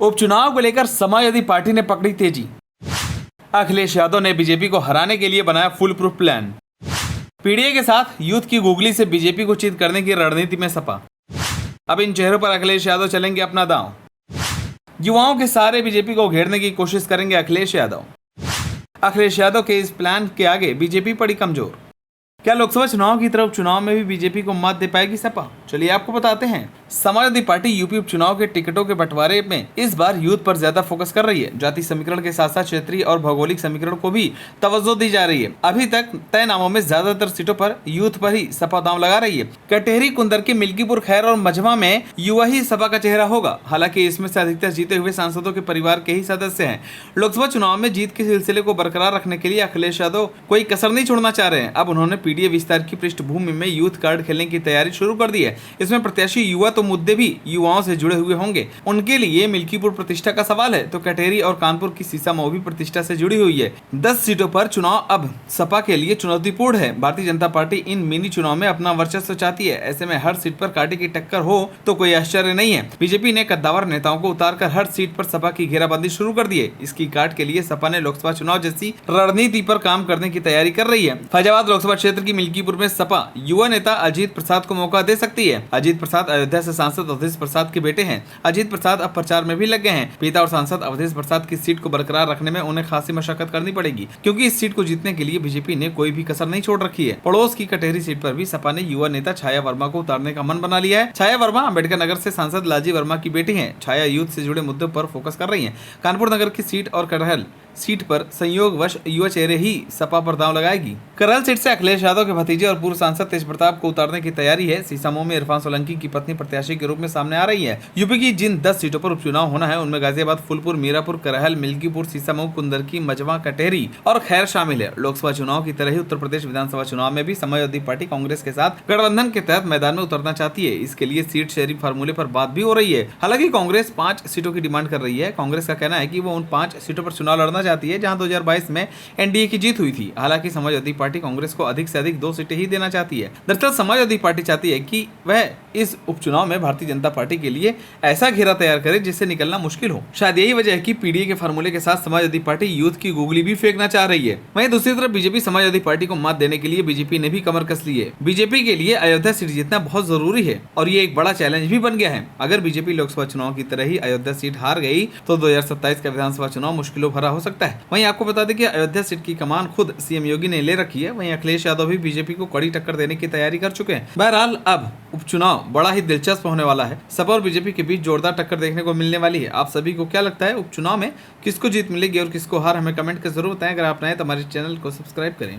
उपचुनाव को लेकर समाजवादी पार्टी ने पकड़ी तेजी। अखिलेश यादव ने बीजेपी को हराने के लिए बनाया फुल प्रूफ प्लान। पीडीए के साथ यूथ की गुगली से बीजेपी को चित करने की रणनीति में सपा। अब इन चेहरों पर अखिलेश यादव चलेंगे अपना दांव। युवाओं के सारे बीजेपी को घेरने की कोशिश करेंगे अखिलेश यादव। अखिलेश यादव के इस प्लान के आगे बीजेपी पड़ी कमजोर। क्या लोकसभा चुनाव की तरफ चुनाव में भी बीजेपी को मात दे पाएगी सपा? चलिए आपको बताते हैं। समाजवादी पार्टी यूपी उपचुनाव के टिकटों के बंटवारे में इस बार यूथ पर ज्यादा फोकस कर रही है। जाति समीकरण के साथ साथ क्षेत्रीय और भौगोलिक समीकरण को भी तवज्जो दी जा रही है। अभी तक तय नामों में ज्यादातर सीटों पर यूथ पर ही सपा दांव लगा रही है। कटेहरी, कुंदरकी, मिल्कीपुर, खैर और मझवा में युवा ही सपा का चेहरा होगा। हालांकि इसमें से अधिकतर जीते हुए सांसदों के परिवार के ही सदस्य हैं। लोकसभा चुनाव में जीत के सिलसिले को बरकरार रखने के लिए अखिलेश यादव कोई कसर नहीं छोड़ना चाह रहे हैं। अब उन्होंने पीडीए विस्तार की पृष्ठभूमि में यूथ कार्ड खेलने की तैयारी शुरू कर दी है। इसमें प्रत्याशी युवा तो मुद्दे भी युवाओं से जुड़े हुए होंगे। उनके लिए मिल्कीपुर प्रतिष्ठा का सवाल है तो कटेहरी और कानपुर की सीसामऊ भी प्रतिष्ठा से जुड़ी हुई है। 10 सीटों पर चुनाव अब सपा के लिए चुनौतीपूर्ण है। भारतीय जनता पार्टी इन मिनी चुनाव में अपना वर्चस्व चाहती है। ऐसे में हर सीट पर कांटे की टक्कर हो तो कोई आश्चर्य नहीं है। बीजेपी ने कद्दावर नेताओं को उतारकर हर सीट पर सपा की घेराबंदी शुरू कर दी है। इसकी काट के लिए सपा ने लोकसभा चुनाव जैसी रणनीति पर काम करने की तैयारी कर रही है। फैजाबाद लोकसभा क्षेत्र की मिल्कीपुर में सपा युवा नेता अजीत प्रसाद को मौका दे सकती है। अजीत प्रसाद अयोध्या से सांसद अवधेश प्रसाद के बेटे हैं। अजीत प्रसाद अब प्रचार में भी लग गए हैं। पिता और सांसद अवधेश प्रसाद की सीट को बरकरार रखने में उन्हें खासी मशक्कत करनी पड़ेगी, क्योंकि इस सीट को जीतने के लिए बीजेपी ने कोई भी कसर नहीं छोड़ रखी है। पड़ोस की कटेहरी सीट पर भी सपा ने युवा नेता छाया वर्मा को उतारने का मन बना लिया है। छाया वर्मा अम्बेडकर नगर से सांसद लालजी वर्मा की बेटी है। छाया यूथ से जुड़े मुद्दों पर फोकस कर रही है। कानपुर नगर की सीट और करहल सीट पर संयोगवश युवा चेहरे ही सपा पर दांव लगाएगी। करहल सीट से अखिलेश यादव के भतीजे और पूर्व सांसद तेज प्रताप को उतारने की तैयारी है। सीसामऊ में इरफान सोलंकी की पत्नी प्रत्याशी के रूप में सामने आ रही है। यूपी की जिन 10 सीटों पर उपचुनाव होना है उनमें गाजियाबाद, फूलपुर, मीरापुर, करहल, मिल्कीपुर, सीसामऊ, कुंदरकी, मझवा, कटेहरी और खैर शामिल है। लोकसभा चुनाव की तरह ही उत्तर प्रदेश विधानसभा चुनाव में भी समाजवादी पार्टी कांग्रेस के साथ गठबंधन के तहत मैदान में उतरना चाहती है। इसके लिए सीट शेयरिंग फार्मूले पर बात भी हो रही है। हालांकि कांग्रेस 5 सीटों की डिमांड कर रही है। कांग्रेस का कहना है कि वो उन 5 सीटों पर चुनाव लड़ना चाहती है जहां 2022 में एनडीए की जीत हुई थी। हालांकि समाजवादी पार्टी कांग्रेस को अधिक से अधिक 2 सीटें ही देना चाहती है। दरअसल समाजवादी पार्टी चाहती है कि वह इस उपचुनाव में भारतीय जनता पार्टी के लिए ऐसा घेरा तैयार करे जिससे निकलना मुश्किल हो। शायद यही वजह है कि पीडीए के फार्मूले के साथ समाजवादी पार्टी यूथ की गुगली भी फेंकना चाह रही है। वहीं दूसरी तरफ बीजेपी समाजवादी पार्टी को मात देने के लिए बीजेपी ने भी कमर कस ली है। बीजेपी के लिए अयोध्या सीट जीतना बहुत जरूरी है और ये एक बड़ा चैलेंज भी बन गया है। अगर बीजेपी लोकसभा चुनाव की तरह ही अयोध्या सीट हार गई तो 2027 का विधानसभा चुनाव मुश्किलों भरा हो सकता है। वहीं आपको बता दें कि अयोध्या सीट की कमान खुद सीएम योगी ने ले रखी है। वहीं अखिलेश यादव भी बीजेपी को कड़ी टक्कर देने की तैयारी कर चुके हैं। बहरहाल अब उपचुनाव बड़ा ही दिलचस्प होने वाला है। सपा और बीजेपी के बीच जोरदार टक्कर देखने को मिलने वाली है। आप सभी को क्या लगता है उपचुनाव में किसको जीत मिलेगी और किसको हार? हमें कमेंट कर जरूर बताएं। अगर आप नए तो हमारे चैनल को सब्सक्राइब करें।